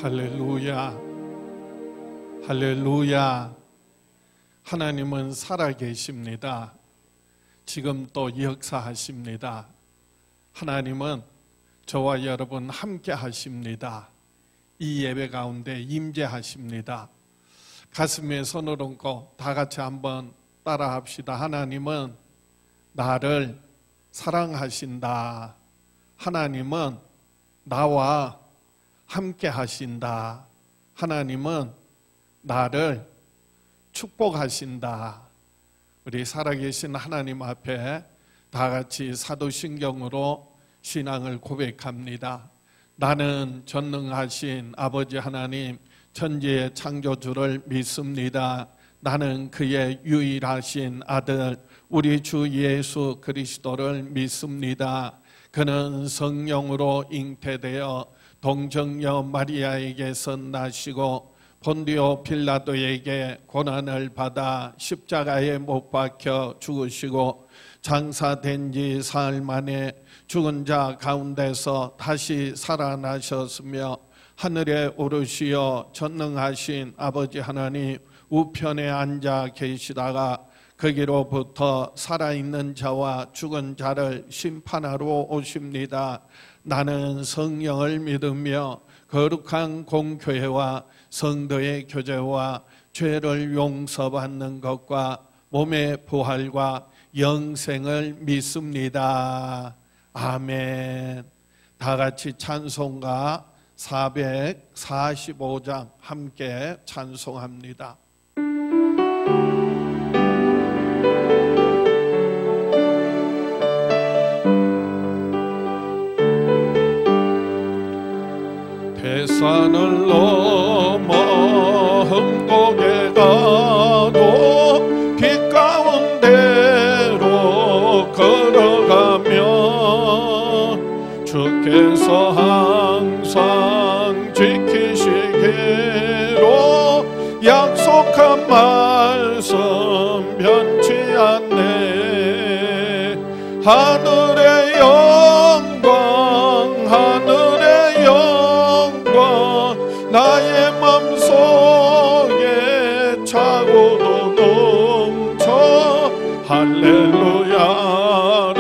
할렐루야, 할렐루야. 하나님은 살아계십니다. 지금 또 역사하십니다. 하나님은 저와 여러분 함께 하십니다. 이 예배 가운데 임재하십니다. 가슴에 손을 얹고 다 같이 한번 따라 합시다. 하나님은 나를 사랑하신다. 하나님은 나와 함께 하신다. 하나님은 나를 축복하신다. 우리 살아계신 하나님 앞에 다 같이 사도신경으로 신앙을 고백합니다. 나는 전능하신 아버지 하나님, 천지의 창조주를 믿습니다. 나는 그의 유일하신 아들 우리 주 예수 그리스도를 믿습니다. 그는 성령으로 잉태되어 동정녀 마리아에게서 나시고 본디오 빌라도에게 고난을 받아 십자가에 못 박혀 죽으시고 장사된 지 사흘 만에 죽은 자 가운데서 다시 살아나셨으며 하늘에 오르시어 전능하신 아버지 하나님 우편에 앉아 계시다가 거기로부터 살아있는 자와 죽은 자를 심판하러 오십니다. 나는 성령을 믿으며 거룩한 공교회와 성도의 교제와 죄를 용서받는 것과 몸의 부활과 영생을 믿습니다. 아멘. 다 같이 찬송가 445장 함께 찬송합니다. 대산을 넘어 흠곡에 가도 빛 가운데로 걸어가면 주께서 항상 지키시기로 약속한 말씀 변치 않네. 하늘의 영광 하늘의 영광 나의 맘속에 차고도 넘쳐 할렐루야를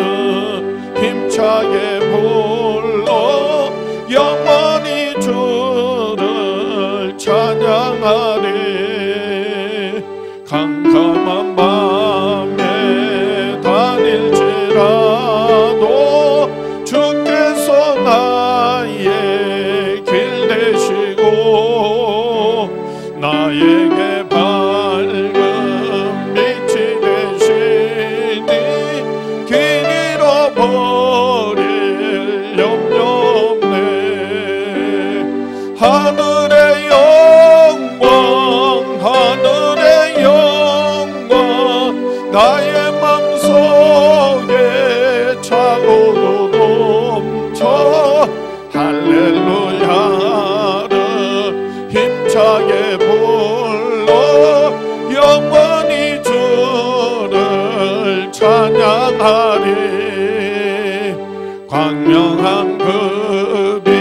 힘차게 불러 영원히 주를 찬양하리. 캄캄한 밤에 다닐지라도 주께서 나의 길 되시고 나에게 밝은 빛이 되시니 길 잃어버릴 염려 없네. 하늘의 영광 하늘의 영광 나의 맘속에 차고도 넘쳐 할렐루야를 힘차게 불러 영원히 주를 찬양하리. 광명한 그 빛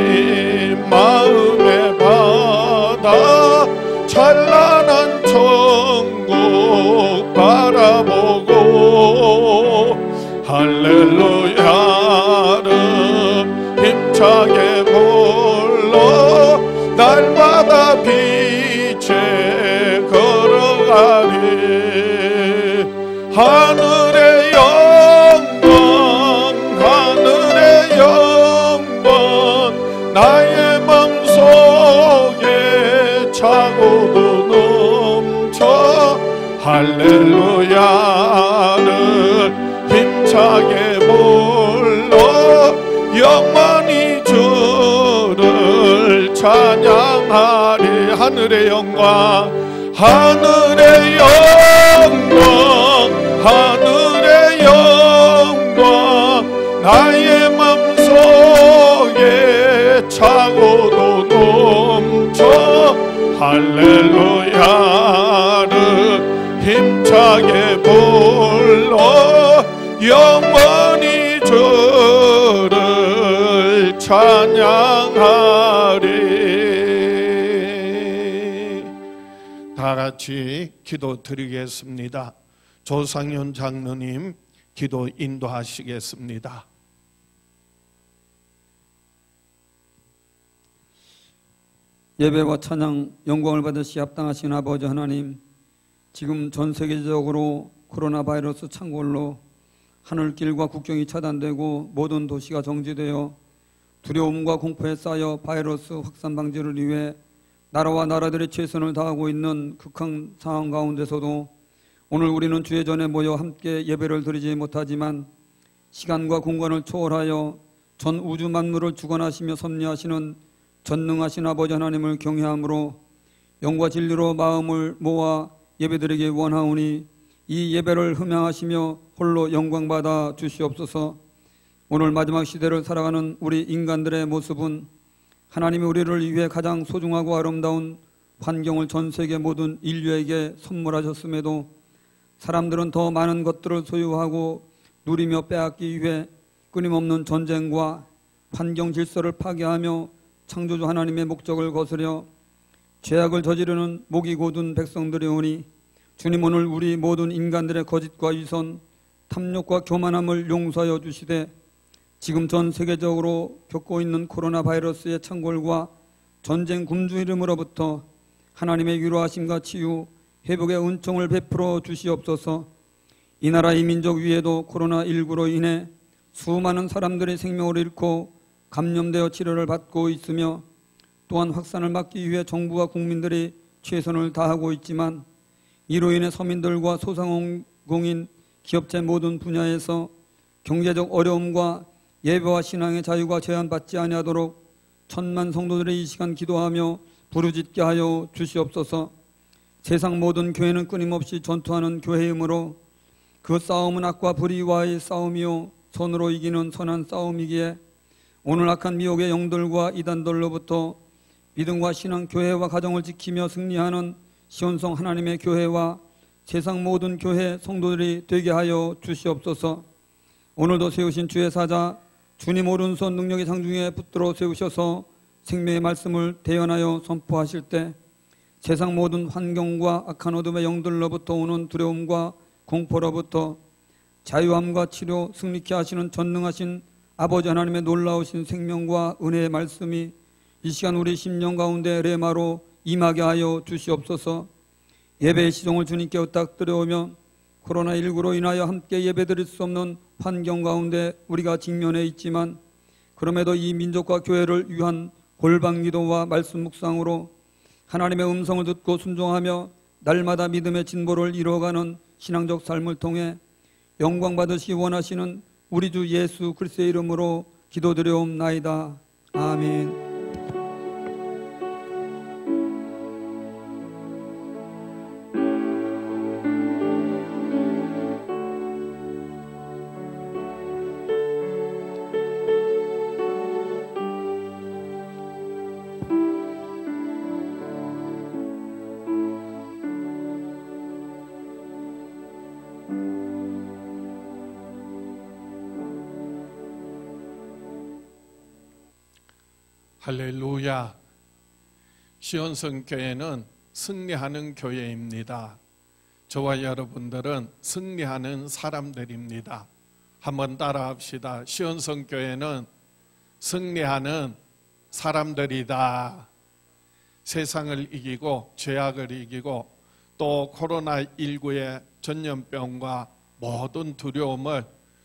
마음에 받아 찬란한 천국 바라보고 할렐루야를 힘차게 불러 날마다 빛에 걸어가리. 하늘의 영광 하늘의 영광 나의 맘속에 차고도 넘쳐 할렐루야를 힘차게 불러 영원히 주를 찬양하리. 하늘의 영광 하늘의 영광 하늘의 영광 나의 맘속에 차고도 넘쳐 할렐루야를 힘차게 불러 영원히 주를 찬양하리. 다 같이 기도 드리겠습니다. 조상현 장로님 기도 인도하시겠습니다. 예배와 찬양 영광을 받으시 합당하신 아버지 하나님, 지금 전 세계적으로 코로나 바이러스 창궐로 하늘길과 국경이 차단되고 모든 도시가 정지되어 두려움과 공포에 쌓여 바이러스 확산 방지를 위해 나라와 나라들의 최선을 다하고 있는 극한 상황 가운데서도 오늘 우리는 주의 전에 모여 함께 예배를 드리지 못하지만 시간과 공간을 초월하여 전 우주 만물을 주관하시며 섭리하시는 전능하신 아버지 하나님을 경외함으로 영과 진리로 마음을 모아 예배드리기 원하오니 이 예배를 흠양하시며 홀로 영광받아 주시옵소서. 오늘 마지막 시대를 살아가는 우리 인간들의 모습은 하나님이 우리를 위해 가장 소중하고 아름다운 환경을 전 세계 모든 인류에게 선물하셨음에도 사람들은 더 많은 것들을 소유하고 누리며 빼앗기 위해 끊임없는 전쟁과 환경 질서를 파괴하며 창조주 하나님의 목적을 거스려 죄악을 저지르는 목이 곧은 백성들이 오니 주님, 오늘 우리 모든 인간들의 거짓과 위선, 탐욕과 교만함을 용서하여 주시되 지금 전 세계적으로 겪고 있는 코로나 바이러스의 창궐과 전쟁 굶주 흐름으로부터 하나님의 위로하심과 치유, 회복의 은총을 베풀어 주시옵소서. 이 나라 이 민족 위에도 코로나19로 인해 수많은 사람들이 생명을 잃고 감염되어 치료를 받고 있으며 또한 확산을 막기 위해 정부와 국민들이 최선을 다하고 있지만 이로 인해 서민들과 소상공인, 기업체 모든 분야에서 경제적 어려움과 예배와 신앙의 자유가 제한받지 아니하도록 천만 성도들이 이 시간 기도하며 부르짖게 하여 주시옵소서. 세상 모든 교회는 끊임없이 전투하는 교회이므로 그 싸움은 악과 불의와의 싸움이요 선으로 이기는 선한 싸움이기에 오늘 악한 미혹의 영들과 이단들로부터 믿음과 신앙, 교회와 가정을 지키며 승리하는 시온성 하나님의 교회와 세상 모든 교회 성도들이 되게 하여 주시옵소서. 오늘도 세우신 주의 사자 주님 오른손 능력의 상중에 붙들어 세우셔서 생명의 말씀을 대연하여 선포하실 때 세상 모든 환경과 악한 어둠의 영들로부터 오는 두려움과 공포로부터 자유함과 치료, 승리케 하시는 전능하신 아버지 하나님의 놀라우신 생명과 은혜의 말씀이 이 시간 우리 심령 가운데 레마로 임하게 하여 주시옵소서. 예배의 시종을 주님께 부탁드려오며 코로나19로 인하여 함께 예배드릴 수 없는 환경 가운데 우리가 직면해 있지만 그럼에도 이 민족과 교회를 위한 골방 기도와 말씀 묵상으로 하나님의 음성을 듣고 순종하며 날마다 믿음의 진보를 이루어가는 신앙적 삶을 통해 영광 받으시기 원하시는 우리 주 예수 그리스도의 이름으로 기도드려옵나이다. 아멘. 할렐루야. 시온성교회는 승리하는 교회입니다. 저와 여러분들은 승리하는 사람들입니다. 한번 따라합시다. 시온성교회는 승리하는 사람들이다. 세상을 이기고 죄악을 이기고 또 코로나19의 전염병과 모든 두려움을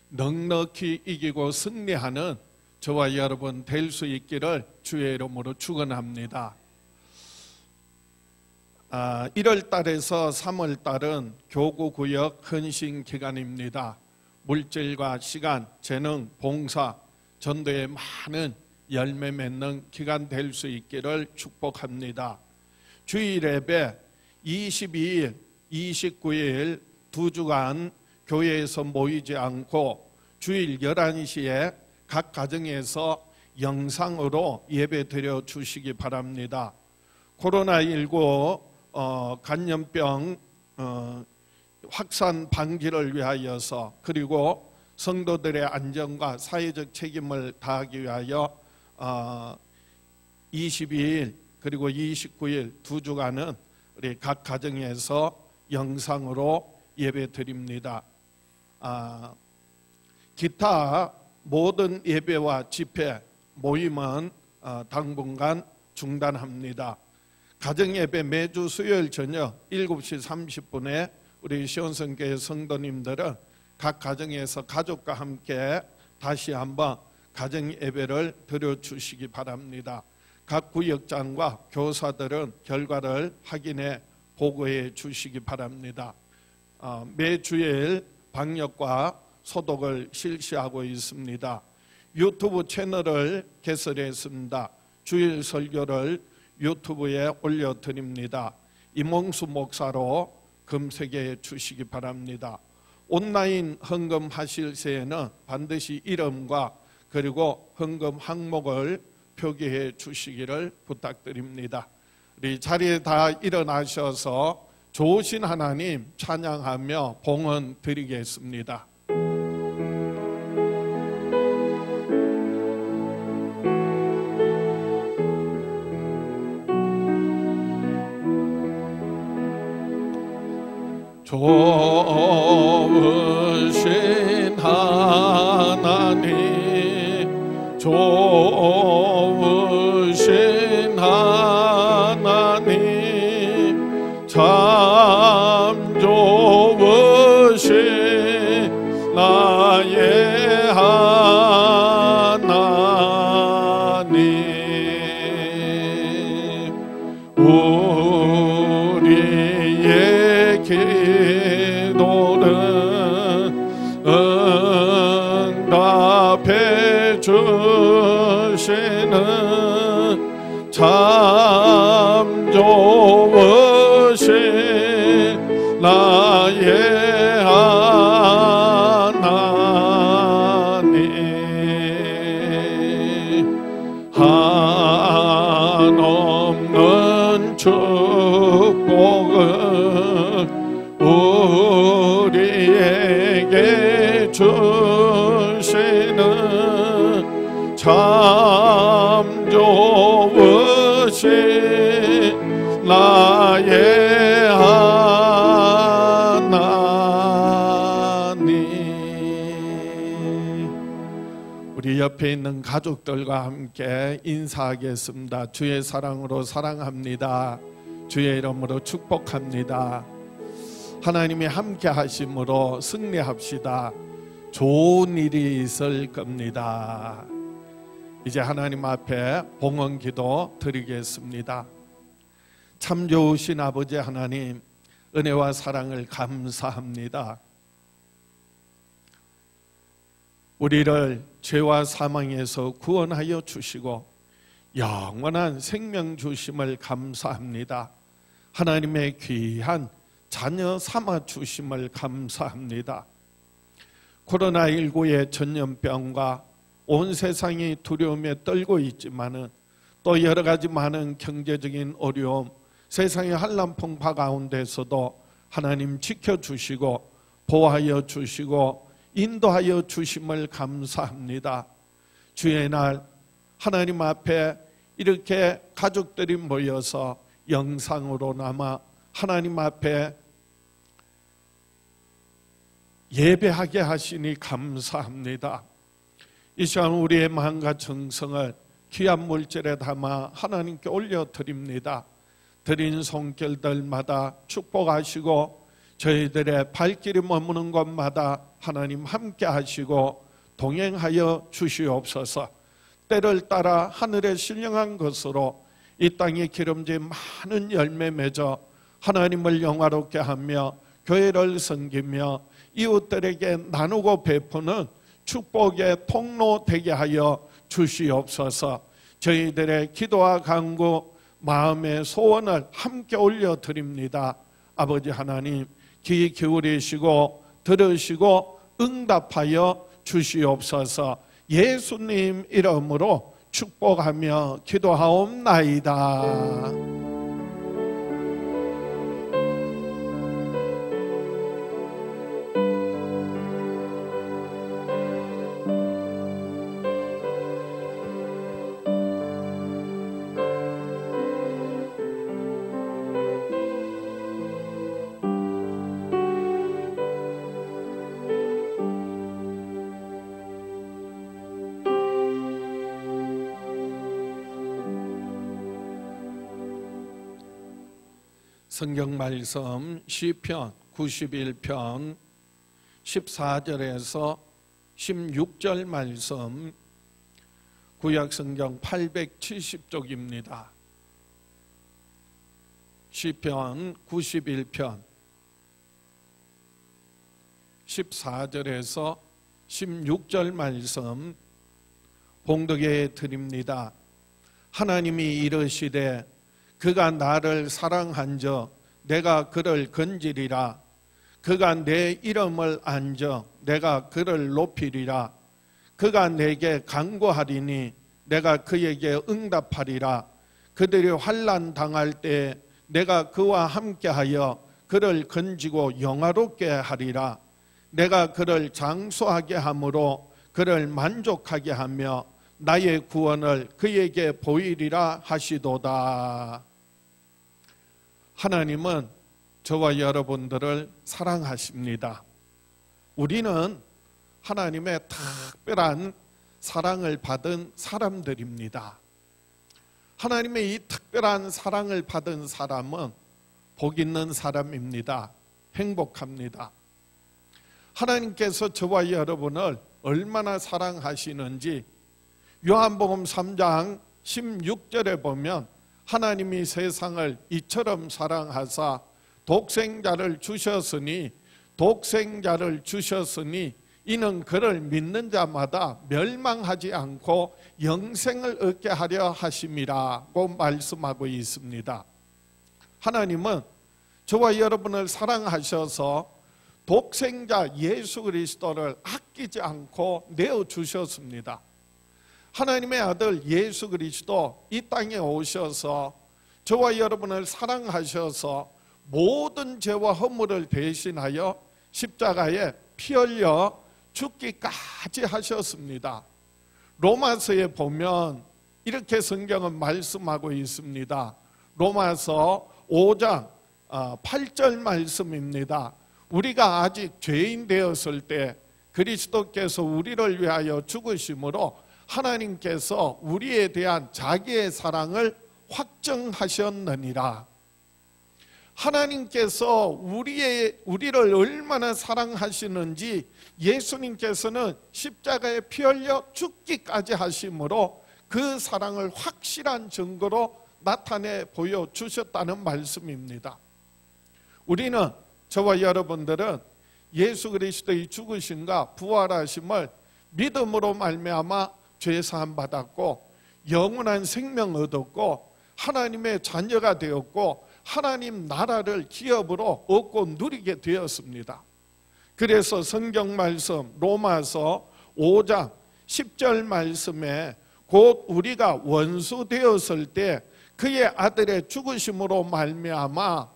넉넉히 이기고 승리하는 저와 여러분 될 수 있기를 주의 이름으로 축원합니다. 1월 달에서 3월 달은 교구구역 헌신 기간입니다. 물질과 시간, 재능, 봉사, 전도에 많은 열매 맺는 기간 될 수 있기를 축복합니다. 주일 예배 22일, 29일 두 주간 교회에서 모이지 않고 주일 11시에 각 가정에서 영상으로 예배 드려 주시기 바랍니다. 코로나19 감염병 확산 방지를 위하여서 그리고 성도들의 안전과 사회적 책임을 다하기 위하여 22일 그리고 29일 두 주간은 우리 각 가정에서 영상으로 예배 드립니다. 기타 모든 예배와 집회, 모임은 당분간 중단합니다. 가정예배 매주 수요일 저녁 7시 30분에 우리 시온성교회 성도님들은 각 가정에서 가족과 함께 다시 한번 가정예배를 드려주시기 바랍니다. 각 구역장과 교사들은 결과를 확인해 보고해 주시기 바랍니다. 매주일 방역과 소독을 실시하고 있습니다. 유튜브 채널을 개설했습니다. 주일 설교를 유튜브에 올려드립니다. 이몽수 목사로 검색해 주시기 바랍니다. 온라인 헌금하실 때에는 반드시 이름과 그리고 헌금 항목을 표기해 주시기를 부탁드립니다. 우리 자리에 다 일어나셔서 좋으신 하나님 찬양하며 봉헌 드리겠습니다. 좋으신 하나님, 좋으신 하나님, 참 좋으신 나의 하나님, 우리의 기도는 응답해 주시는 참 좋으신 나의 하나님, 한없는 축복을 우리에게 주시는 참 좋으신 나의 하나님. 우리 옆에 있는 가족들과 함께 인사하겠습니다. 주의 사랑으로 사랑합니다. 주의 이름으로 축복합니다. 하나님이 함께 하심으로 승리합시다. 좋은 일이 있을 겁니다. 이제 하나님 앞에 봉헌 기도 드리겠습니다. 참 좋으신 아버지 하나님, 은혜와 사랑을 감사합니다. 우리를 죄와 사망에서 구원하여 주시고 영원한 생명 주심을 감사합니다. 하나님의 귀한 자녀 삼아 주심을 감사합니다. 코로나19의 전염병과 온 세상이 두려움에 떨고 있지만은 또 여러 가지 많은 경제적인 어려움, 세상의 한란풍파 가운데서도 하나님 지켜주시고 보호하여 주시고 인도하여 주심을 감사합니다. 주의 날 하나님 앞에 이렇게 가족들이 모여서 영상으로나마 하나님 앞에 예배하게 하시니 감사합니다. 이 시간 우리의 마음과 정성을 귀한 물질에 담아 하나님께 올려드립니다. 드린 손길들마다 축복하시고 저희들의 발길이 머무는 곳마다 하나님 함께 하시고 동행하여 주시옵소서. 때를 따라 하늘에 신령한 것으로 이 땅에 기름진 많은 열매 맺어 하나님을 영화롭게 하며 교회를 섬기며 이웃들에게 나누고 베푸는 축복의 통로 되게 하여 주시옵소서. 저희들의 기도와 간구, 마음의 소원을 함께 올려드립니다. 아버지 하나님, 귀 기울이시고 들으시고 응답하여 주시옵소서. 예수님 이름으로 축복하며 기도하옵나이다. 성경 말씀 시편 91편 14절에서 16절 말씀, 구약 성경 870쪽입니다. 시편 91편 14절에서 16절 말씀 봉독해 드립니다. 하나님이 이르시되 그가 나를 사랑한즉 내가 그를 건지리라. 그가 내 이름을 안즉 내가 그를 높이리라. 그가 내게 간구하리니 내가 그에게 응답하리라. 그들이 환난 당할 때 내가 그와 함께하여 그를 건지고 영화롭게 하리라. 내가 그를 장수하게 함으로 그를 만족하게 하며 나의 구원을 그에게 보이리라 하시도다. 하나님은 저와 여러분들을 사랑하십니다. 우리는 하나님의 특별한 사랑을 받은 사람들입니다. 하나님의 이 특별한 사랑을 받은 사람은 복 있는 사람입니다. 행복합니다. 하나님께서 저와 여러분을 얼마나 사랑하시는지 요한복음 3장 16절에 보면 하나님이 세상을 이처럼 사랑하사 독생자를 주셨으니 이는 그를 믿는 자마다 멸망하지 않고 영생을 얻게 하려 하심이라고 말씀하고 있습니다. 하나님은 저와 여러분을 사랑하셔서 독생자 예수 그리스도를 아끼지 않고 내어주셨습니다. 하나님의 아들 예수 그리스도 이 땅에 오셔서 저와 여러분을 사랑하셔서 모든 죄와 허물을 대신하여 십자가에 피 흘려 죽기까지 하셨습니다. 로마서에 보면 이렇게 성경은 말씀하고 있습니다. 로마서 5장 8절 말씀입니다. 우리가 아직 죄인 되었을 때 그리스도께서 우리를 위하여 죽으심으로 하나님께서 우리에 대한 자기의 사랑을 확정하셨느니라. 하나님께서 우리를 얼마나 사랑하시는지 예수님께서는 십자가에 피 흘려 죽기까지 하심으로 그 사랑을 확실한 증거로 나타내 보여주셨다는 말씀입니다. 우리는, 저와 여러분들은 예수 그리스도의 죽으심과 부활하심을 믿음으로 말미암아 죄사함 받았고 영원한 생명 얻었고 하나님의 자녀가 되었고 하나님 나라를 기업으로 얻고 누리게 되었습니다. 그래서 성경 말씀 로마서 5장 10절 말씀에 곧 우리가 원수 되었을 때 그의 아들의 죽으심으로 말미암아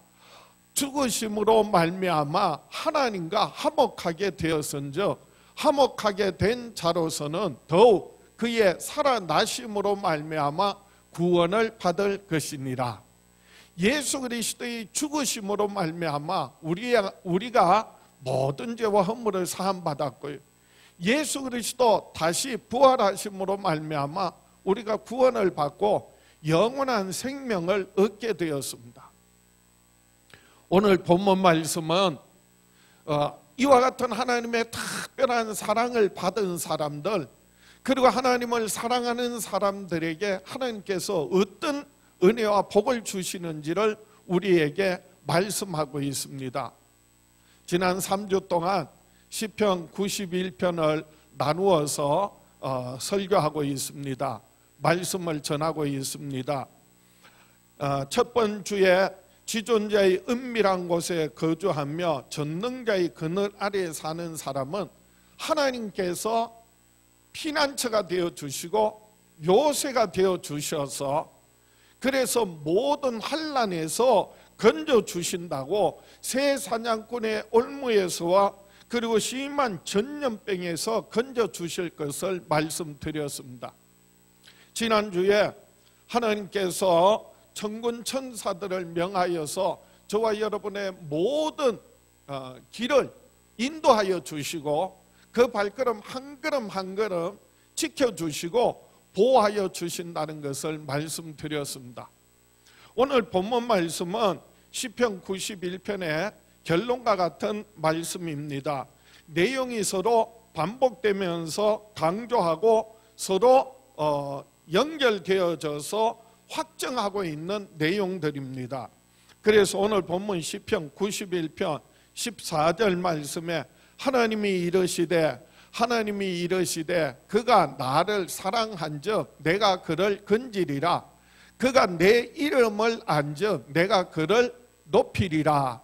하나님과 화목하게 되었은즉 화목하게 된 자로서는 더욱 그의 살아나심으로 말미암아 구원을 받을 것이니라. 예수 그리스도의 죽으심으로 말미암아 우리가 모든 죄와 허물을 사함 받았고요. 예수 그리스도 다시 부활하심으로 말미암아 우리가 구원을 받고 영원한 생명을 얻게 되었습니다. 오늘 본문 말씀은 이와 같은 하나님의 특별한 사랑을 받은 사람들, 그리고 하나님을 사랑하는 사람들에게 하나님께서 어떤 은혜와 복을 주시는지를 우리에게 말씀하고 있습니다. 지난 3주 동안 시편 91편을 나누어서 설교하고 있습니다. 말씀을 전하고 있습니다. 첫 번째 주에 지존자의 은밀한 곳에 거주하며 전능자의 그늘 아래에 사는 사람은 하나님께서 피난처가 되어주시고 요새가 되어주셔서 그래서 모든 환난에서 건져주신다고 새 사냥꾼의 올무에서와 그리고 심한 전염병에서 건져주실 것을 말씀드렸습니다. 지난주에 하나님께서 천군 천사들을 명하여서 저와 여러분의 모든 길을 인도하여 주시고 그 발걸음 한 걸음 한 걸음 지켜주시고 보호하여 주신다는 것을 말씀드렸습니다. 오늘 본문 말씀은 시편 91편의 결론과 같은 말씀입니다. 내용이 서로 반복되면서 강조하고 서로 연결되어져서 확정하고 있는 내용들입니다. 그래서 오늘 본문 시편 91편 14절 말씀에 하나님이 이르시되 그가 나를 사랑한즉 내가 그를 건지리라. 그가 내 이름을 안즉 내가 그를 높이리라.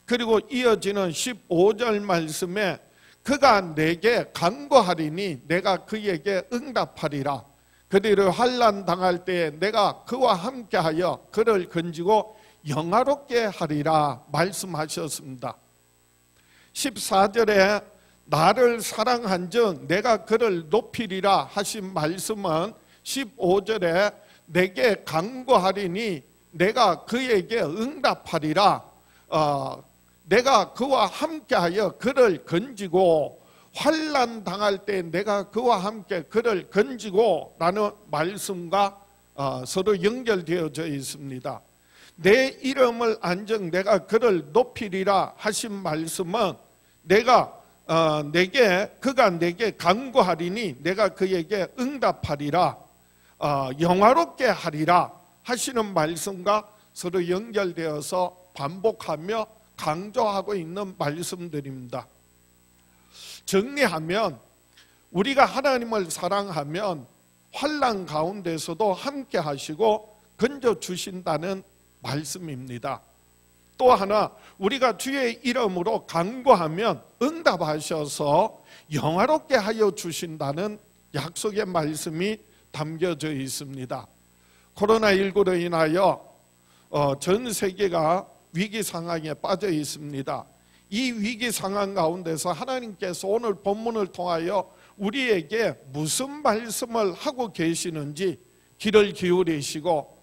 그리고 이어지는 15절 말씀에 그가 내게 간구하리니 내가 그에게 응답하리라. 그들을 환난 당할 때에 내가 그와 함께하여 그를 건지고 영화롭게 하리라 말씀하셨습니다. 14절에 나를 사랑한즉 내가 그를 높이리라 하신 말씀은 15절에 내게 간구하리니 내가 그에게 응답하리라. 내가 그와 함께하여 그를 건지고 환난 당할 때 내가 그와 함께 그를 건지고 라는 말씀과 서로 연결되어져 있습니다. 내 이름을 안즉 내가 그를 높이리라 하신 말씀은 그가 내게 간구하리니 내가 그에게 응답하리라. 영화롭게 하리라 하시는 말씀과 서로 연결되어서 반복하며 강조하고 있는 말씀들입니다. 정리하면 우리가 하나님을 사랑하면 환난 가운데서도 함께 하시고 건져 주신다는 말씀입니다. 또 하나 우리가 주의 이름으로 간구하면 응답하셔서 영화롭게 하여 주신다는 약속의 말씀이 담겨져 있습니다. 코로나19로 인하여 전 세계가 위기 상황에 빠져 있습니다. 이 위기 상황 가운데서 하나님께서 오늘 본문을 통하여 우리에게 무슨 말씀을 하고 계시는지 귀를 기울이시고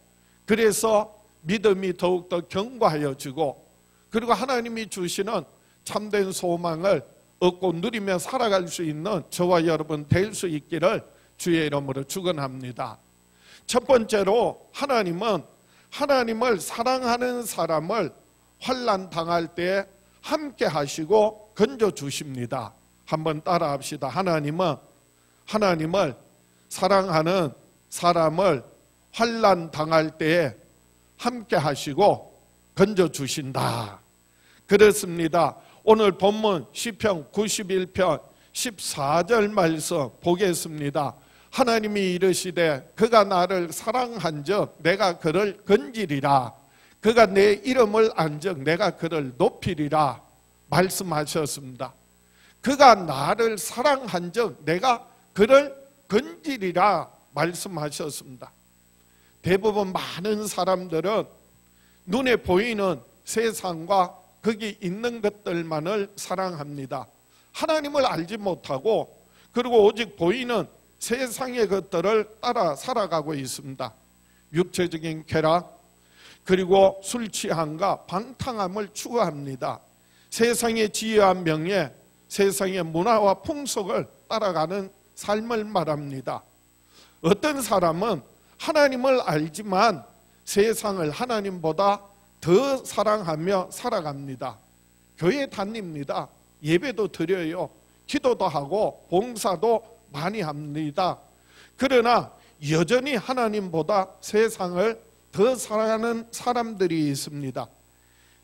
그래서 믿음이 더욱더 견고하여지고 그리고 하나님이 주시는 참된 소망을 얻고 누리며 살아갈 수 있는 저와 여러분 될 수 있기를 주의 이름으로 축원합니다. 첫 번째로 하나님은 하나님을 사랑하는 사람을 환난 당할 때 함께 하시고 건져 주십니다. 한번 따라 합시다. 하나님을 사랑하는 사람을 환난 당할 때에 함께 하시고 건져 주신다. 그렇습니다. 오늘 본문 시편 91편 14절 말씀 보겠습니다. 하나님이 이르시되 그가 나를 사랑한즉 내가 그를 건지리라. 그가 내 이름을 안즉 내가 그를 높이리라 말씀하셨습니다. 그가 나를 사랑한즉 내가 그를 건지리라 말씀하셨습니다. 대부분 많은 사람들은 눈에 보이는 세상과 거기 있는 것들만을 사랑합니다. 하나님을 알지 못하고 그리고 오직 보이는 세상의 것들을 따라 살아가고 있습니다. 육체적인 쾌락 그리고 술 취함과 방탕함을 추구합니다. 세상의 지혜와 명예, 세상의 문화와 풍속을 따라가는 삶을 말합니다. 어떤 사람은 하나님을 알지만 세상을 하나님보다 더 사랑하며 살아갑니다. 교회 다닙니다. 예배도 드려요. 기도도 하고 봉사도 많이 합니다. 그러나 여전히 하나님보다 세상을 더 사랑하는 사람들이 있습니다.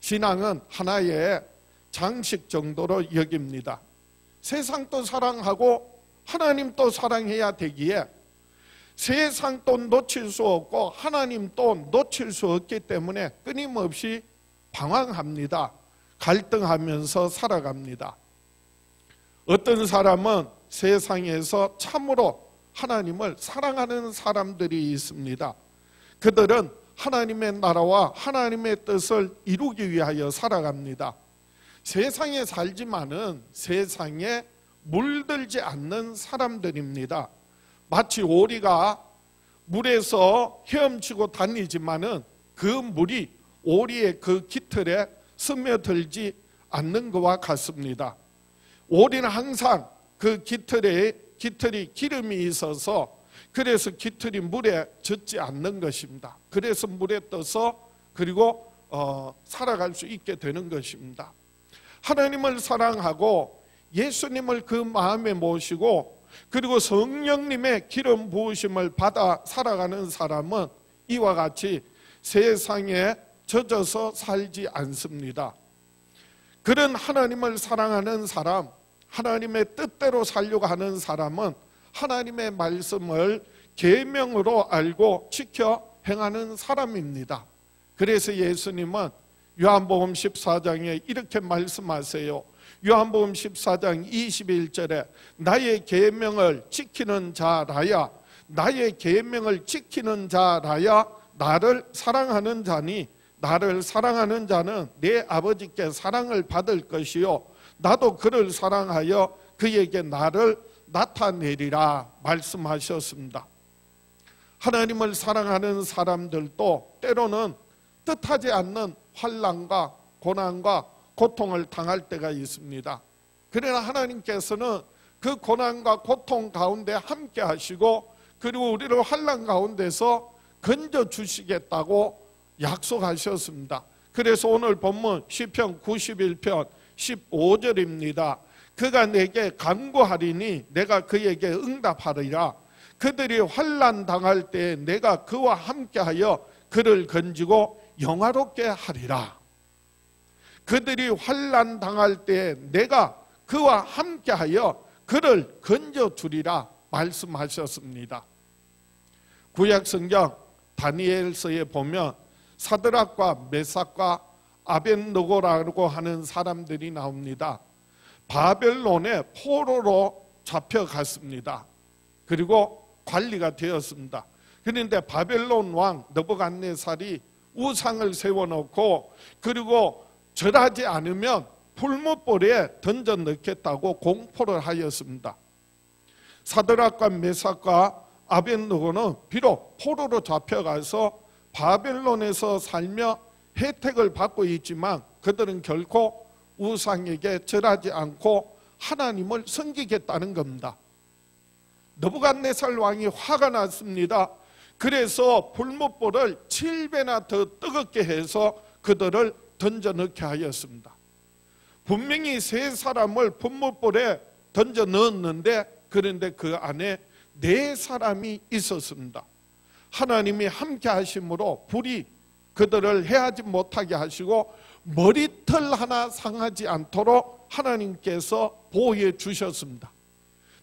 신앙은 하나의 장식 정도로 여깁니다. 세상도 사랑하고 하나님도 사랑해야 되기에 세상도 놓칠 수 없고 하나님도 놓칠 수 없기 때문에 끊임없이 방황합니다. 갈등하면서 살아갑니다. 어떤 사람은 세상에서 참으로 하나님을 사랑하는 사람들이 있습니다. 그들은 하나님의 나라와 하나님의 뜻을 이루기 위하여 살아갑니다. 세상에 살지만은 세상에 물들지 않는 사람들입니다. 마치 오리가 물에서 헤엄치고 다니지만은 그 물이 오리의 그 깃털에 스며들지 않는 것과 같습니다. 오리는 항상 그 깃털이 기름이 있어서 그래서 깃털이 물에 젖지 않는 것입니다. 그래서 물에 떠서 그리고 살아갈 수 있게 되는 것입니다. 하나님을 사랑하고 예수님을 그 마음에 모시고 그리고 성령님의 기름 부으심을 받아 살아가는 사람은 이와 같이 세상에 젖어서 살지 않습니다. 그런 하나님을 사랑하는 사람, 하나님의 뜻대로 살려고 하는 사람은 하나님의 말씀을 계명으로 알고 지켜 행하는 사람입니다. 그래서 예수님은 요한복음 14장에 이렇게 말씀하세요. 요한복음 14장 21절에 나의 계명을 지키는 자라야, 나의 계명을 지키는 자라야 나를 사랑하는 자니, 나를 사랑하는 자는 내 아버지께 사랑을 받을 것이요 나도 그를 사랑하여 그에게 나를 나타내리라 말씀하셨습니다. 하나님을 사랑하는 사람들도 때로는 뜻하지 않는 환난과 고난과 고통을 당할 때가 있습니다. 그러나 하나님께서는 그 고난과 고통 가운데 함께 하시고 그리고 우리를 환난 가운데서 건져 주시겠다고 약속하셨습니다. 그래서 오늘 본문 시편 91편 15절입니다. 그가 내게 간구하리니 내가 그에게 응답하리라. 그들이 환난 당할 때 내가 그와 함께하여 그를 건지고 영화롭게 하리라. 그들이 환난 당할 때 내가 그와 함께하여 그를 건져 주리라 말씀하셨습니다. 구약 성경 다니엘서에 보면 사드락과 메삭과 아벳느고라고 하는 사람들이 나옵니다. 바벨론의 포로로 잡혀갔습니다. 그리고 관리가 되었습니다. 그런데 바벨론 왕 느부갓네살이 우상을 세워놓고 그리고 절하지 않으면 풀무불에 던져 넣겠다고 공포를 하였습니다. 사드락과 메삭과 아벳느고는 비록 포로로 잡혀가서 바벨론에서 살며 혜택을 받고 있지만 그들은 결코 우상에게 절하지 않고 하나님을 섬기겠다는 겁니다. 느부갓네살 왕이 화가 났습니다. 그래서 풀무불을 7배나 더 뜨겁게 해서 그들을 던져 넣게 하였습니다. 분명히 세 사람을 풀무불에 던져 넣었는데 그런데 그 안에 4사람이 있었습니다. 하나님이 함께 하심으로 불이 그들을 해하지 못하게 하시고 머리털 하나 상하지 않도록 하나님께서 보호해 주셨습니다.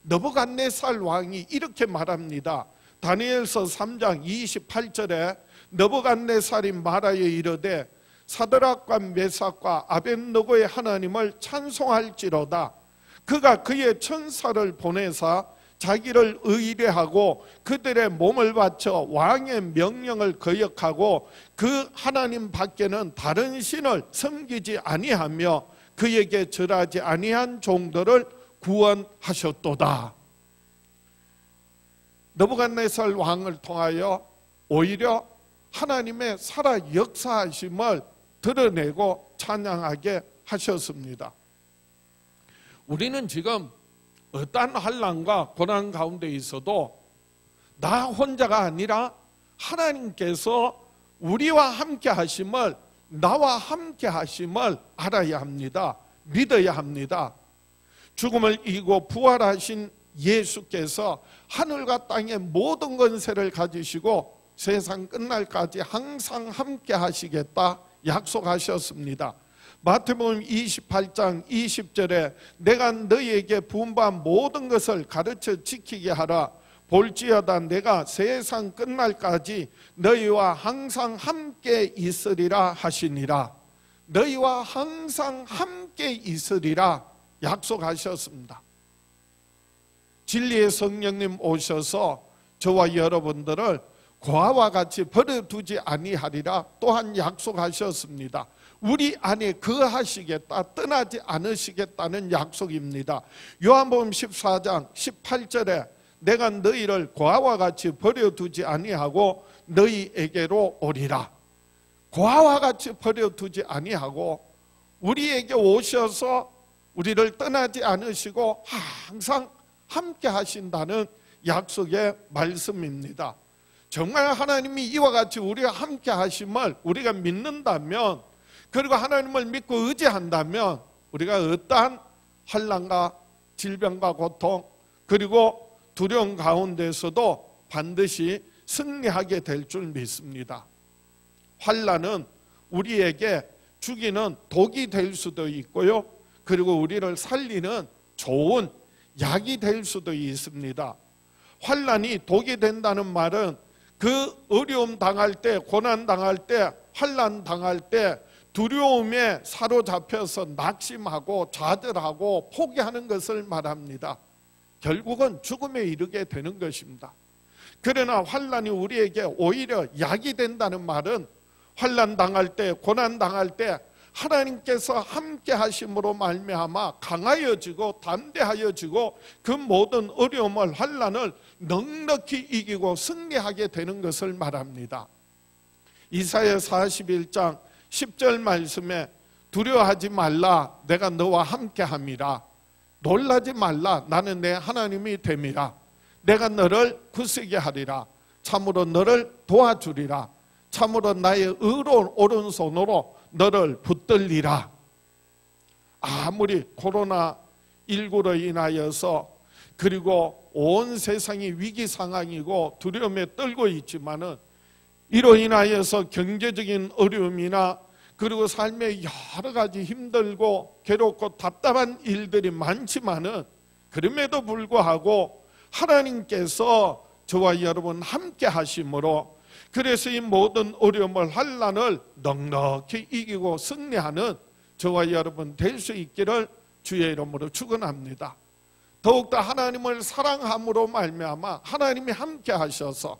느부갓네살 왕이 이렇게 말합니다. 다니엘서 3장 28절에 느부갓네살이 말하여 이르되 사드락과 메삭과 아벳느고의 하나님을 찬송할지로다. 그가 그의 천사를 보내사 자기를 의뢰하고 그들의 몸을 바쳐 왕의 명령을 거역하고 그 하나님 밖에는 다른 신을 섬기지 아니하며 그에게 절하지 아니한 종들을 구원하셨도다. 느부갓네살 왕을 통하여 오히려 하나님의 살아 역사하심을 드러내고 찬양하게 하셨습니다. 우리는 지금 어떠한 환난과 고난 가운데 있어도 나 혼자가 아니라 하나님께서 우리와 함께 하심을, 나와 함께 하심을 알아야 합니다. 믿어야 합니다. 죽음을 이기고 부활하신 예수께서 하늘과 땅의 모든 권세를 가지시고 세상 끝날까지 항상 함께 하시겠다 약속하셨습니다. 마태복음 28장 20절에 내가 너희에게 부음받은 모든 것을 가르쳐 지키게 하라. 볼지어다 내가 세상 끝날까지 너희와 항상 함께 있으리라 하시니라. 너희와 항상 함께 있으리라 약속하셨습니다. 진리의 성령님 오셔서 저와 여러분들을 고아와 같이 버려두지 아니하리라 또한 약속하셨습니다. 우리 안에 거하시겠다, 떠나지 않으시겠다는 약속입니다. 요한복음 14장 18절에 내가 너희를 고아와 같이 버려두지 아니하고 너희에게로 오리라. 고아와 같이 버려두지 아니하고 우리에게 오셔서 우리를 떠나지 않으시고 항상 함께 하신다는 약속의 말씀입니다. 정말 하나님이 이와 같이 우리가 함께 하심을 우리가 믿는다면, 그리고 하나님을 믿고 의지한다면 우리가 어떠한 환난과 질병과 고통 그리고 두려움 가운데서도 반드시 승리하게 될 줄 믿습니다. 환난은 우리에게 죽이는 독이 될 수도 있고요, 그리고 우리를 살리는 좋은 약이 될 수도 있습니다. 환난이 독이 된다는 말은 그 어려움 당할 때, 고난 당할 때, 환난 당할 때 두려움에 사로잡혀서 낙심하고 좌절하고 포기하는 것을 말합니다. 결국은 죽음에 이르게 되는 것입니다. 그러나 환난이 우리에게 오히려 약이 된다는 말은 환난 당할 때, 고난 당할 때 하나님께서 함께 하심으로 말미암아 강하여지고 담대하여지고 그 모든 어려움을, 환난을 넉넉히 이기고 승리하게 되는 것을 말합니다. 이사야 41장 10절 말씀에 두려워하지 말라, 내가 너와 함께 함이라. 놀라지 말라, 나는 내 하나님이 됨이라. 내가 너를 굳세게 하리라. 참으로 너를 도와주리라. 참으로 나의 의로운 오른손으로 너를 붙들리라. 아무리 코로나19로 인하여서 그리고 온 세상이 위기 상황이고 두려움에 떨고 있지만은, 이로 인하여서 경제적인 어려움이나 그리고 삶에 여러 가지 힘들고 괴롭고 답답한 일들이 많지만은, 그럼에도 불구하고 하나님께서 저와 여러분 함께 하심으로, 그래서 이 모든 어려움을, 환난을 넉넉히 이기고 승리하는 저와 여러분 될 수 있기를 주의 이름으로 축원합니다. 더욱더 하나님을 사랑함으로 말미암아 하나님이 함께 하셔서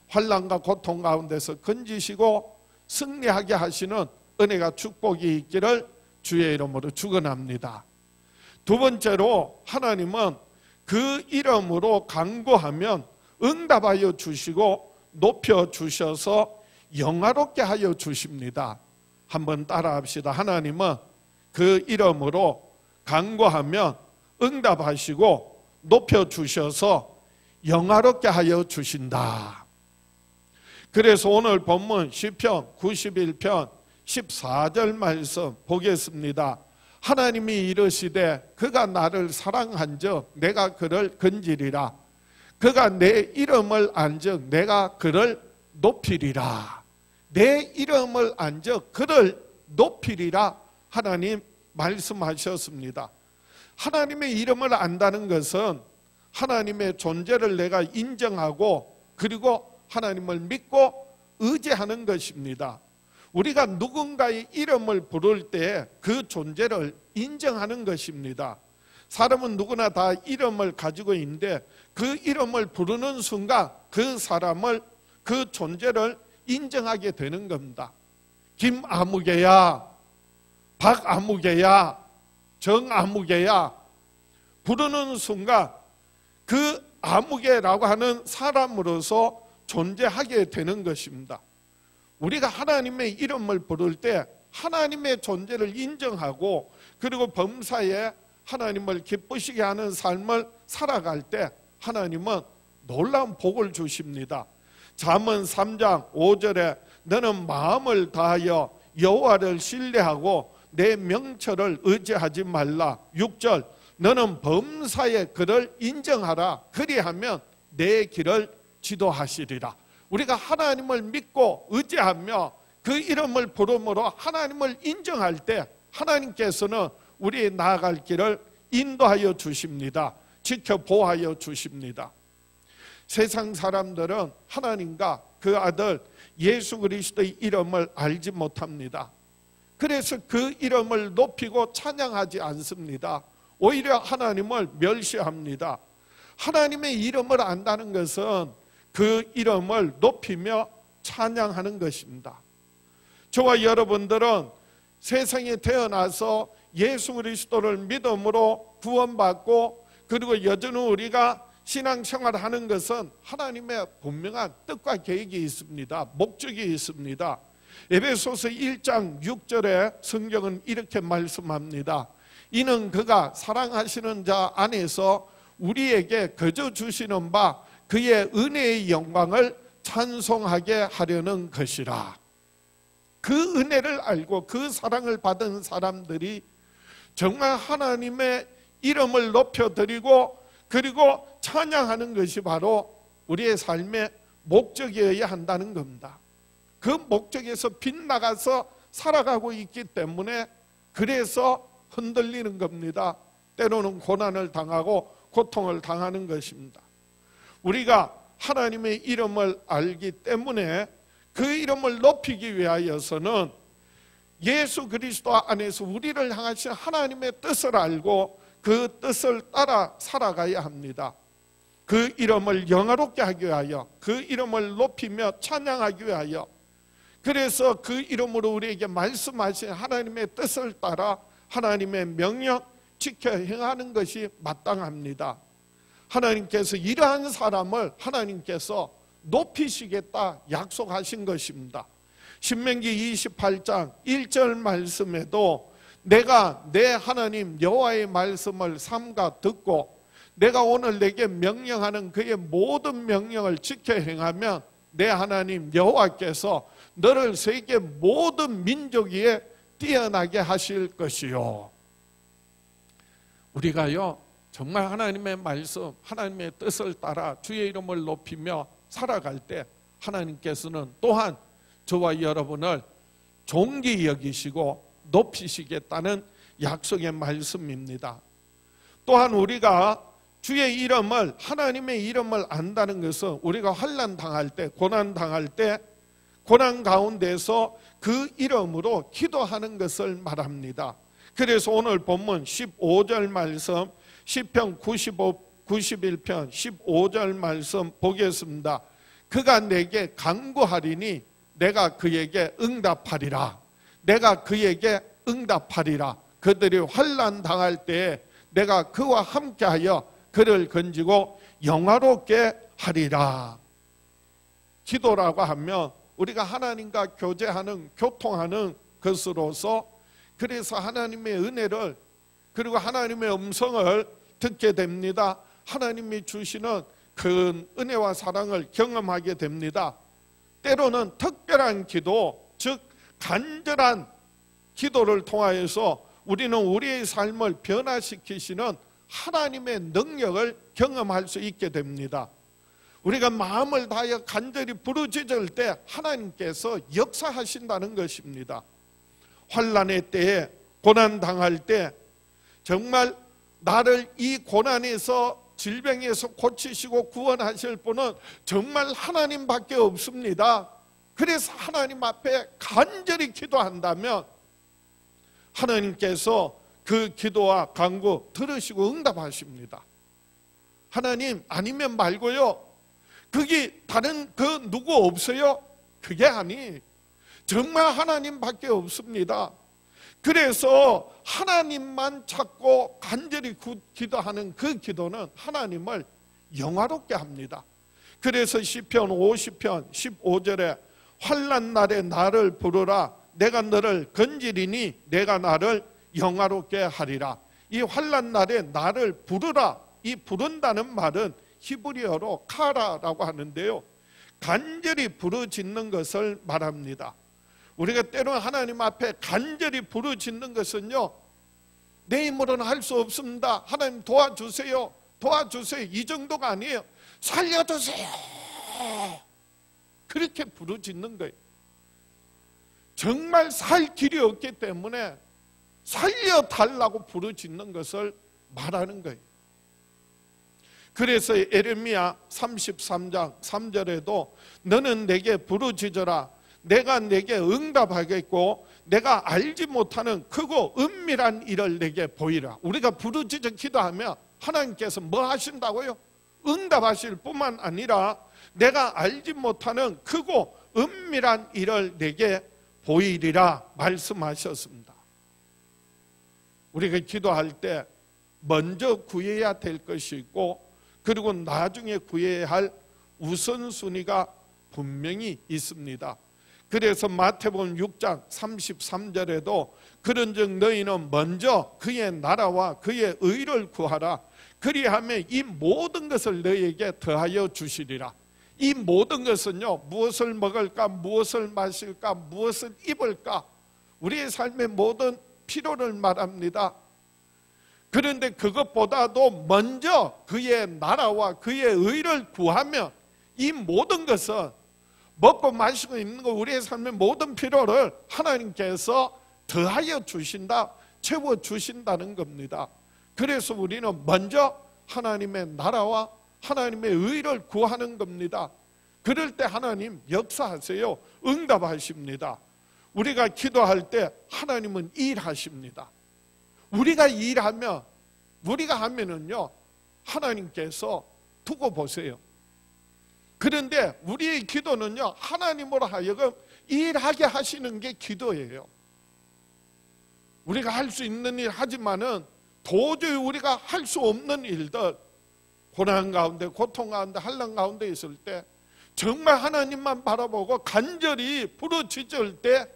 환난과 고통 가운데서 건지시고 승리하게 하시는 은혜가, 축복이 있기를 주의 이름으로 축원합니다. 두 번째로, 하나님은 그 이름으로 간구하면 응답하여 주시고 높여 주셔서 영화롭게 하여 주십니다. 한번 따라 합시다. 하나님은 그 이름으로 간구하면 응답하시고 높여 주셔서 영화롭게 하여 주신다. 그래서 오늘 본문 시편 91편 14절 말씀 보겠습니다. 하나님이 이르시되 그가 나를 사랑한즉 내가 그를 건지리라. 그가 내 이름을 안즉 내가 그를 높이리라. 내 이름을 안즉 그를 높이리라. 하나님 말씀하셨습니다. 하나님의 이름을 안다는 것은 하나님의 존재를 내가 인정하고 그리고 하나님을 믿고 의지하는 것입니다. 우리가 누군가의 이름을 부를 때 그 존재를 인정하는 것입니다. 사람은 누구나 다 이름을 가지고 있는데 그 이름을 부르는 순간 그 사람을, 그 존재를 인정하게 되는 겁니다. 김아무개야, 박아무개야, 정아무개야 부르는 순간 그 아무개라고 하는 사람으로서 존재하게 되는 것입니다. 우리가 하나님의 이름을 부를 때 하나님의 존재를 인정하고 그리고 범사에 하나님을 기쁘시게 하는 삶을 살아갈 때 하나님은 놀라운 복을 주십니다. 잠언 3장 5절에 너는 마음을 다하여 여호와를 신뢰하고 내 명철을 의지하지 말라. 6절 너는 범사에 그를 인정하라. 그리하면 내 길을 지도하시리라. 우리가 하나님을 믿고 의지하며 그 이름을 부름으로 하나님을 인정할 때 하나님께서는 우리의 나아갈 길을 인도하여 주십니다. 지켜보호하여 주십니다. 세상 사람들은 하나님과 그 아들 예수 그리스도의 이름을 알지 못합니다. 그래서 그 이름을 높이고 찬양하지 않습니다. 오히려 하나님을 멸시합니다. 하나님의 이름을 안다는 것은 그 이름을 높이며 찬양하는 것입니다. 저와 여러분들은 세상에 태어나서 예수 그리스도를 믿음으로 구원받고 그리고 여전히 우리가 신앙생활을 하는 것은 하나님의 분명한 뜻과 계획이 있습니다. 목적이 있습니다. 에베소서 1장 6절에 성경은 이렇게 말씀합니다. 이는 그가 사랑하시는 자 안에서 우리에게 거저 주시는 바 그의 은혜의 영광을 찬송하게 하려는 것이라. 그 은혜를 알고 그 사랑을 받은 사람들이 정말 하나님의 이름을 높여드리고 그리고 찬양하는 것이 바로 우리의 삶의 목적이어야 한다는 겁니다. 그 목적에서 빗나가서 살아가고 있기 때문에 그래서 흔들리는 겁니다. 때로는 고난을 당하고 고통을 당하는 것입니다. 우리가 하나님의 이름을 알기 때문에 그 이름을 높이기 위하여서는 예수 그리스도 안에서 우리를 향하신 하나님의 뜻을 알고 그 뜻을 따라 살아가야 합니다. 그 이름을 영화롭게 하기 위하여, 그 이름을 높이며 찬양하기 위하여, 그래서 그 이름으로 우리에게 말씀하신 하나님의 뜻을 따라 하나님의 명령 지켜 행하는 것이 마땅합니다. 하나님께서 이러한 사람을 하나님께서 높이시겠다 약속하신 것입니다. 신명기 28장 1절 말씀에도 내가 내 하나님 여호와의 말씀을 삼가 듣고 내가 오늘 내게 명령하는 그의 모든 명령을 지켜 행하면 내 하나님 여호와께서 너를 세계 모든 민족 위에 뛰어나게 하실 것이요. 우리가요 정말 하나님의 말씀, 하나님의 뜻을 따라 주의 이름을 높이며 살아갈 때 하나님께서는 또한 저와 여러분을 존귀 여기시고 높이시겠다는 약속의 말씀입니다. 또한 우리가 주의 이름을, 하나님의 이름을 안다는 것은 우리가 환난 당할 때, 고난 당할 때 고난 가운데서 그 이름으로 기도하는 것을 말합니다. 그래서 오늘 본문 15절 말씀, 시편 91편 15절 말씀 보겠습니다. 그가 내게 간구하리니 내가 그에게 응답하리라. 내가 그에게 응답하리라. 그들이 환난 당할 때에 내가 그와 함께하여 그를 건지고 영화롭게 하리라. 기도라고 하면 우리가 하나님과 교제하는, 교통하는 것으로서, 그래서 하나님의 은혜를 그리고 하나님의 음성을 듣게 됩니다. 하나님이 주시는 큰 은혜와 사랑을 경험하게 됩니다. 때로는 특별한 기도, 즉 간절한 기도를 통하여서 우리는 우리의 삶을 변화시키시는 하나님의 능력을 경험할 수 있게 됩니다. 우리가 마음을 다하여 간절히 부르짖을 때 하나님께서 역사하신다는 것입니다. 환난의 때에, 고난 당할 때 정말 나를 이 고난에서, 질병에서 고치시고 구원하실 분은 정말 하나님밖에 없습니다. 그래서 하나님 앞에 간절히 기도한다면 하나님께서 그 기도와 간구 들으시고 응답하십니다. 하나님 아니면 말고요, 그게 다른 그 누구 없어요? 그게 아니, 정말 하나님밖에 없습니다. 그래서 하나님만 찾고 간절히 기도하는 그 기도는 하나님을 영화롭게 합니다. 그래서 시편 50편 15절에 환난 날에 나를 부르라. 내가 너를 건지리니 내가 나를 영화롭게 하리라. 이 환난 날에 나를 부르라. 이 부른다는 말은 히브리어로 카라라고 하는데요, 간절히 부르짖는 것을 말합니다. 우리가 때로는 하나님 앞에 간절히 부르짖는 것은요, 내 힘으로는 할 수 없습니다. 하나님 도와주세요, 도와주세요, 이 정도가 아니에요. 살려주세요, 그렇게 부르짖는 거예요. 정말 살 길이 없기 때문에 살려달라고 부르짖는 것을 말하는 거예요. 그래서 예레미야 33장 3절에도 너는 내게 부르짖어라. 내가 내게 응답하겠고 내가 알지 못하는 크고 은밀한 일을 내게 보이라. 우리가 부르짖어 기도하면 하나님께서 뭐 하신다고요? 응답하실 뿐만 아니라 내가 알지 못하는 크고 은밀한 일을 내게 보이리라 말씀하셨습니다. 우리가 기도할 때 먼저 구해야 될 것이 있고 그리고 나중에 구해야 할 우선순위가 분명히 있습니다. 그래서 마태복음 6장 33절에도 그런즉 너희는 먼저 그의 나라와 그의 의를 구하라. 그리하면 이 모든 것을 너희에게 더하여 주시리라. 이 모든 것은요, 무엇을 먹을까, 무엇을 마실까, 무엇을 입을까, 우리의 삶의 모든 필요를 말합니다. 그런데 그것보다도 먼저 그의 나라와 그의 의를 구하면 이 모든 것은 먹고 마시고 입는 것, 우리의 삶의 모든 필요를 하나님께서 더하여 주신다, 채워주신다는 겁니다. 그래서 우리는 먼저 하나님의 나라와 하나님의 의를 구하는 겁니다. 그럴 때 하나님 역사하세요. 응답하십니다. 우리가 기도할 때 하나님은 일하십니다. 우리가 일하면, 우리가 하면은요, 하나님께서 두고 보세요. 그런데 우리의 기도는요, 하나님으로 하여금 일하게 하시는 게 기도예요. 우리가 할 수 있는 일 하지만은 도저히 우리가 할 수 없는 일들, 고난 가운데, 고통 가운데, 환난 가운데 있을 때 정말 하나님만 바라보고 간절히 부르짖을 때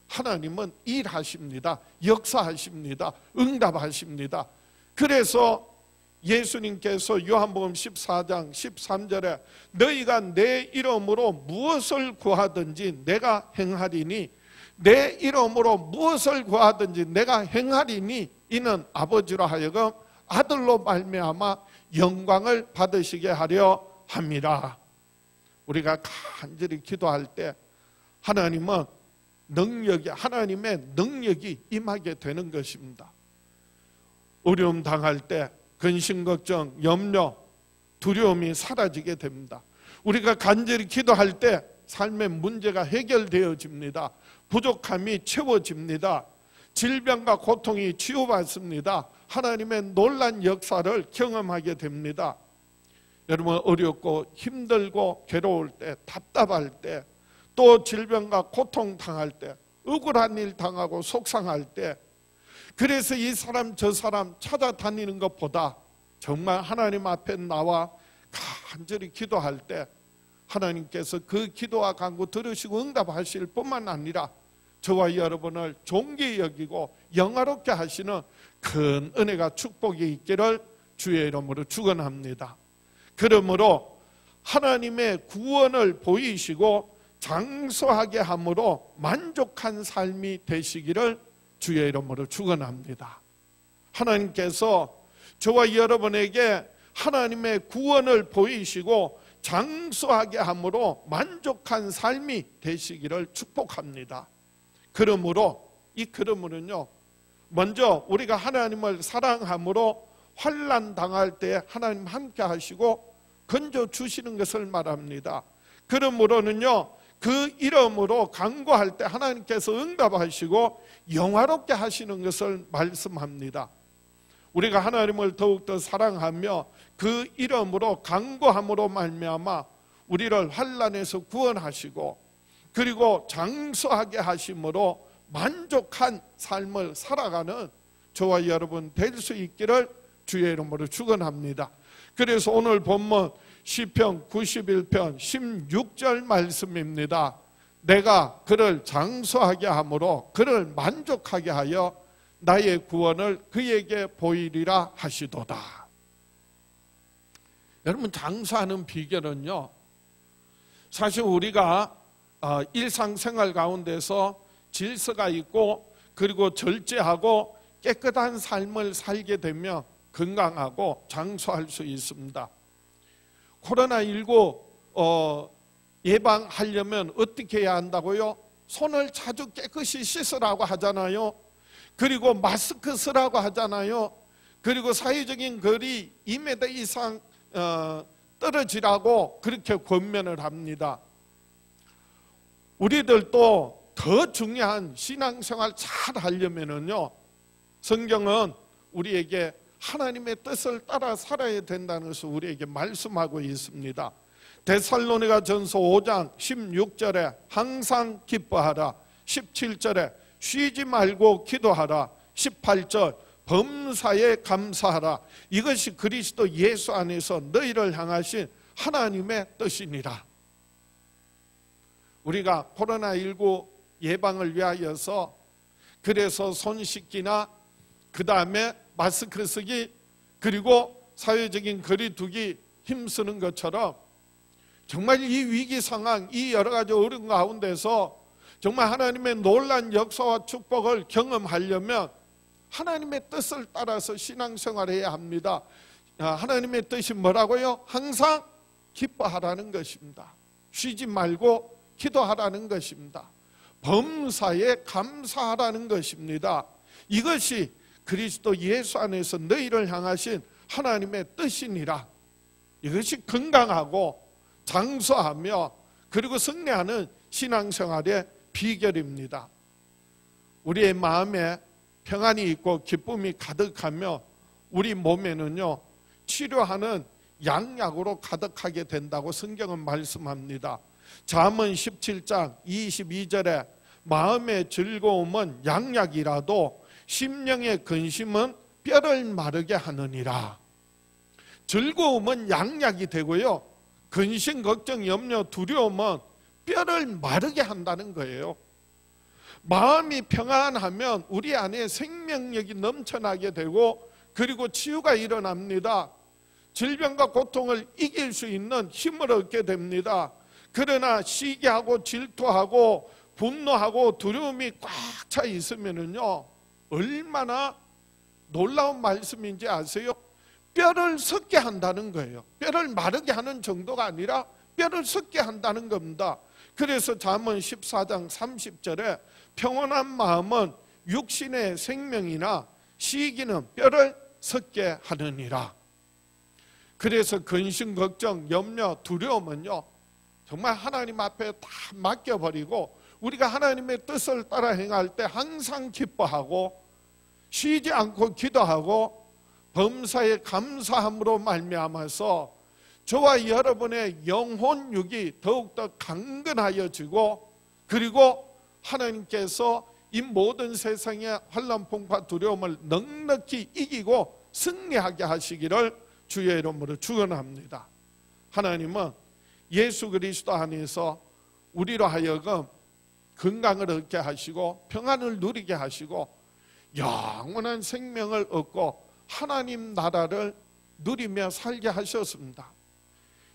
하나님은 일하십니다. 역사하십니다. 응답하십니다. 그래서 예수님께서 요한복음 14장 13절에 너희가 내 이름으로 무엇을 구하든지 내가 행하리니, 내 이름으로 무엇을 구하든지 내가 행하리니 이는 아버지로 하여금 아들로 말미암아 영광을 받으시게 하려 함이라. 우리가 간절히 기도할 때 하나님은 하나님의 능력이 임하게 되는 것입니다. 어려움 당할 때 근심, 걱정, 염려, 두려움이 사라지게 됩니다. 우리가 간절히 기도할 때 삶의 문제가 해결되어집니다. 부족함이 채워집니다. 질병과 고통이 치유받습니다. 하나님의 놀라운 역사를 경험하게 됩니다. 여러분, 어렵고 힘들고 괴로울 때, 답답할 때, 또 질병과 고통 당할 때, 억울한 일 당하고 속상할 때, 그래서 이 사람 저 사람 찾아다니는 것보다 정말 하나님 앞에 나와 간절히 기도할 때 하나님께서 그 기도와 간구 들으시고 응답하실 뿐만 아니라 저와 여러분을 존귀히 여기고 영화롭게 하시는 큰 은혜가, 축복이 있기를 주의 이름으로 축원합니다. 그러므로 하나님의 구원을 보이시고 장수하게 함으로 만족한 삶이 되시기를 주의 이름으로 축원합니다. 하나님께서 저와 여러분에게 하나님의 구원을 보이시고 장수하게 함으로 만족한 삶이 되시기를 축복합니다. 그러므로는요, 먼저 우리가 하나님을 사랑함으로 환난 당할 때 하나님 함께 하시고 건져 주시는 것을 말합니다. 그러므로는요, 그 이름으로 간구할 때 하나님께서 응답하시고 영화롭게 하시는 것을 말씀합니다. 우리가 하나님을 더욱더 사랑하며 그 이름으로 간구함으로 말미암아 우리를 환난에서 구원하시고 그리고 장수하게 하심으로 만족한 삶을 살아가는 저와 여러분 될 수 있기를 주의 이름으로 축원합니다. 그래서 오늘 본문 시편 91편 16절 말씀입니다. 내가 그를 장수하게 함으로 그를 만족하게 하여 나의 구원을 그에게 보이리라 하시도다. 여러분, 장수하는 비결은요, 사실 우리가 일상생활 가운데서 질서가 있고 그리고 절제하고 깨끗한 삶을 살게 되면 건강하고 장수할 수 있습니다. 코로나19 예방하려면 어떻게 해야 한다고요? 손을 자주 깨끗이 씻으라고 하잖아요. 그리고 마스크 쓰라고 하잖아요. 그리고 사회적인 거리 2m 이상 떨어지라고 그렇게 권면을 합니다. 우리들도 더 중요한 신앙생활 잘 하려면은요, 성경은 우리에게 하나님의 뜻을 따라 살아야 된다는 것을 우리에게 말씀하고 있습니다. 데살로니가 전서 5장 16절에 항상 기뻐하라, 17절에 쉬지 말고 기도하라, 18절 범사에 감사하라. 이것이 그리스도 예수 안에서 너희를 향하신 하나님의 뜻이니라. 우리가 코로나19 예방을 위하여서 그래서 손 씻기나 그 다음에 마스크 쓰기 그리고 사회적인 거리 두기 힘쓰는 것처럼 정말 이 위기 상황, 이 여러 가지 어려운 가운데서 정말 하나님의 놀라운 역사와 축복을 경험하려면 하나님의 뜻을 따라서 신앙생활해야 합니다. 하나님의 뜻이 뭐라고요? 항상 기뻐하라는 것입니다. 쉬지 말고 기도하라는 것입니다. 범사에 감사하라는 것입니다. 이것이 그리스도 예수 안에서 너희를 향하신 하나님의 뜻이니라. 이것이 건강하고 장수하며 그리고 승리하는 신앙생활의 비결입니다. 우리의 마음에 평안이 있고 기쁨이 가득하며 우리 몸에는요 치료하는 양약으로 가득하게 된다고 성경은 말씀합니다. 잠언 17장 22절에 마음의 즐거움은 양약이라도 심령의 근심은 뼈를 마르게 하느니라. 즐거움은 양약이 되고요, 근심, 걱정, 염려, 두려움은 뼈를 마르게 한다는 거예요. 마음이 평안하면 우리 안에 생명력이 넘쳐나게 되고 그리고 치유가 일어납니다. 질병과 고통을 이길 수 있는 힘을 얻게 됩니다. 그러나 시기하고 질투하고 분노하고 두려움이 꽉 차 있으면은요 얼마나 놀라운 말씀인지 아세요? 뼈를 썩게 한다는 거예요. 뼈를 마르게 하는 정도가 아니라 뼈를 썩게 한다는 겁니다. 그래서 잠언 14장 30절에 평온한 마음은 육신의 생명이나 시기는 뼈를 썩게 하느니라. 그래서 근심, 걱정, 염려, 두려움은요 정말 하나님 앞에 다 맡겨버리고 우리가 하나님의 뜻을 따라 행할 때 항상 기뻐하고 쉬지 않고 기도하고 범사에 감사함으로 말미암아서 저와 여러분의 영혼육이 더욱더 강건하여지고 그리고 하나님께서 이 모든 세상의 환난풍파 두려움을 넉넉히 이기고 승리하게 하시기를 주의 이름으로 축원합니다. 하나님은 예수 그리스도 안에서 우리로 하여금 건강을 얻게 하시고 평안을 누리게 하시고 영원한 생명을 얻고 하나님 나라를 누리며 살게 하셨습니다.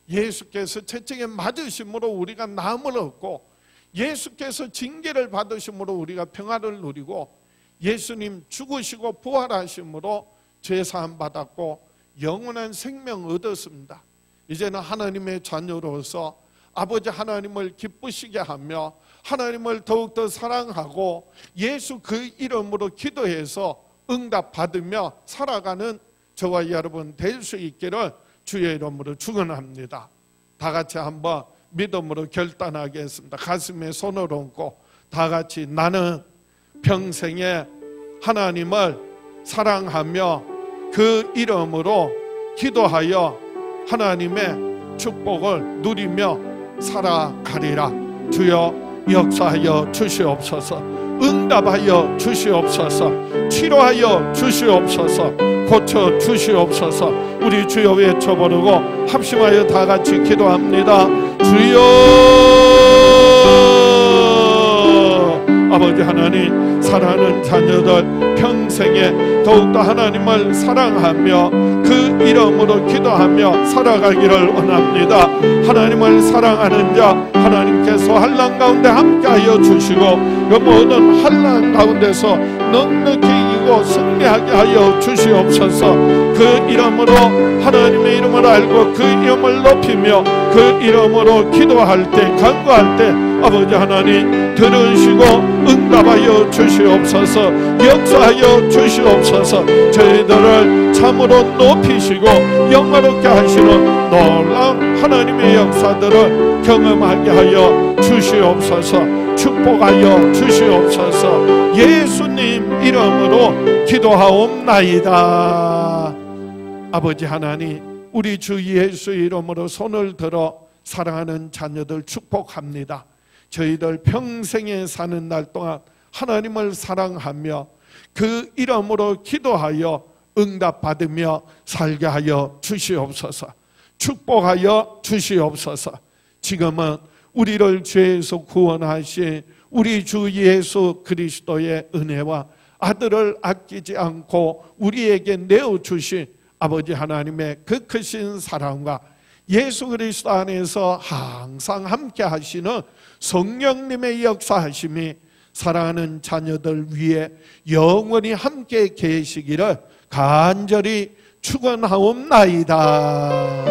예수께서 채찍에 맞으심으로 우리가 나음을 얻고 예수께서 징계를 받으심으로 우리가 평안을 누리고 예수님 죽으시고 부활하심으로 죄사함 받았고 영원한 생명 얻었습니다. 이제는 하나님의 자녀로서 아버지 하나님을 기쁘시게 하며 하나님을 더욱더 사랑하고 예수 그 이름으로 기도해서 응답받으며 살아가는 저와 여러분 될 수 있기를 주의 이름으로 축원합니다. 다 같이 한번 믿음으로 결단하겠습니다. 가슴에 손을 얹고 다 같이 나는 평생에 하나님을 사랑하며 그 이름으로 기도하여 하나님의 축복을 누리며 살아가리라. 주여 역사하여 주시옵소서. 응답하여 주시옵소서. 치료하여 주시옵소서. 고쳐 주시옵소서. 우리 주여 외쳐보르고 합심하여 다 같이 기도합니다. 주여 아버지 하나님, 사랑하는 자녀들 평생에 더욱더 하나님을 사랑하며 그 이름으로 기도하며 살아가기를 원합니다. 하나님을 사랑하는 자 하나님께서 환난 가운데 함께하여 주시고 그 모든 환난 가운데서 넉넉히 이기고 승리하게 하여 주시옵소서. 그 이름으로 하나님의 이름을 알고 그 이름을 높이며 그 이름으로 기도할 때 간구할 때 아버지 하나님 들으시고 응답하여 주시옵소서. 역사하여 주시옵소서. 저희들을 참으로 높이시고 영화롭게 하시는 놀라운 하나님의 역사들을 경험하게 하여 주시옵소서. 축복하여 주시옵소서. 예수님 이름으로 기도하옵나이다. 아버지 하나님, 우리 주 예수 이름으로 손을 들어 사랑하는 자녀들 축복합니다. 저희들 평생에 사는 날 동안 하나님을 사랑하며 그 이름으로 기도하여 응답받으며 살게 하여 주시옵소서. 축복하여 주시옵소서. 지금은 우리를 죄에서 구원하신 우리 주 예수 그리스도의 은혜와 아들을 아끼지 않고 우리에게 내어주신 아버지 하나님의 그 크신 사랑과 예수 그리스도 안에서 항상 함께 하시는 성령님의 역사하심이 사랑하는 자녀들 위에 영원히 함께 계시기를 간절히 축원하옵나이다.